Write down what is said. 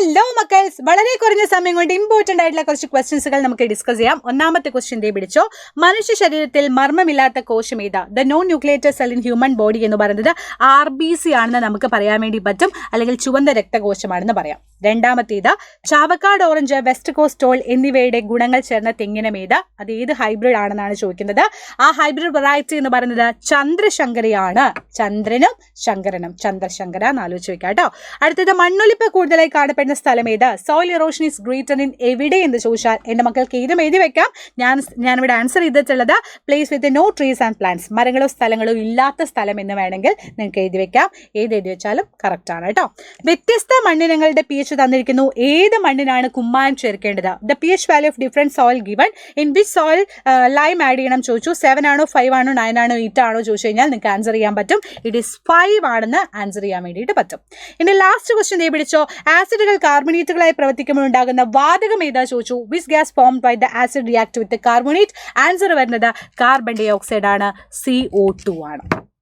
Hello മക്കൾസ്, വളരെ കുറഞ്ഞ സമയം കൊണ്ട് ഇമ്പോർട്ടൻ്റ് ആയിട്ടുള്ള കുറച്ച് ക്വസ്റ്റ്യൻസുകൾ നമുക്ക് ഡിസ്കസ് ചെയ്യാം. ഒന്നാമത്തെ ക്വസ്റ്റ്യൻ ദേ പിടിച്ചോ. മനുഷ്യ ശരീരത്തിൽ മർമ്മമില്ലാത്ത കോശം ഏതാ? The non nucleated cell in human body എന്ന് പറയുന്നത് RBC ആണെന്ന് നമുക്ക് പറയാൻ വേണ്ടി പറ്റും, അല്ലെങ്കിൽ ചുവന്ന രക്തകോശമാണെന്ന് പറയാം. രണ്ടാമത്തേത് Chavakkad orange, west coast tall എന്നിവയുടെ ഗുണങ്ങൾ ചേർന്ന തെങ്ങിനം ഏത്? അത് ഏത് ഹൈബ്രിഡ് ആണെന്നാണ് ചോദിക്കുന്നത്. ആ ഹൈബ്രിഡ് വെറൈറ്റി എന്ന് പറയുന്നത് ചന്ദ്രശങ്കരയാണ്. ചന്ദ്രനും ശങ്കരനും, ചന്ദ്രശങ്കര എന്ന് ആലോചിച്ച് വെക്കാം കേട്ടോ. അടുത്തത് മണ്ണൊലിപ്പ് കൂടുതലായി കാണപ്പെടുന്ന സ്ഥലം ഏത്? Soil erosion is greater in എവിടെ എന്ന് ചോദിച്ചാൽ എൻ്റെ മക്കൾക്ക് ഏതും എഴുതി വെക്കാം. ഞാനിവിടെ ആൻസർ ചെയ്തിട്ടുള്ളത് place with no trees and plants, മരങ്ങളോ സ്ഥലങ്ങളോ ഇല്ലാത്ത സ്ഥലം എന്ന് വേണമെങ്കിൽ നിങ്ങൾക്ക് എഴുതി വെക്കാം. ഏത് എഴുതി വെച്ചാലും കറക്റ്റ് ആണ് കേട്ടോ. വ്യത്യസ്ത മണ്ണിനങ്ങളുടെ pH തന്നിരിക്കുന്നു. ഏത് മണ്ണിനാണ് കുമ്മായം ചേർക്കേണ്ടത്? The pH value of different soil given. In which soil lime add ചെയ്യണം ചോദിച്ചു. 7 ആണോ 5 ആണോ 9 ആണോ 8 ആണോ ചോദിച്ചു കഴിഞ്ഞാൽ നിങ്ങൾക്ക് ആൻസർ ചെയ്യാൻ പറ്റും. ഇറ്റ് ഈസ് 5 ആണെന്ന് ആൻസർ ചെയ്യാൻ വേണ്ടിയിട്ട് പറ്റും. ഇനി ലാസ്റ്റ് ക്വസ്റ്റ്യൻ ദേ പിടിച്ചോ. ആസിഡുകൾ കാർബണേറ്റുകളായി പ്രവർത്തിക്കുമ്പോൾ ഉണ്ടാകുന്ന വാതകം ഏതാ ചോദിച്ചു. Which gas formed by the acid react with carbonate? Answer വരുന്നത് കാർബൺ ഡൈ ഓക്സൈഡ് ആണ്, CO2 ആണ്.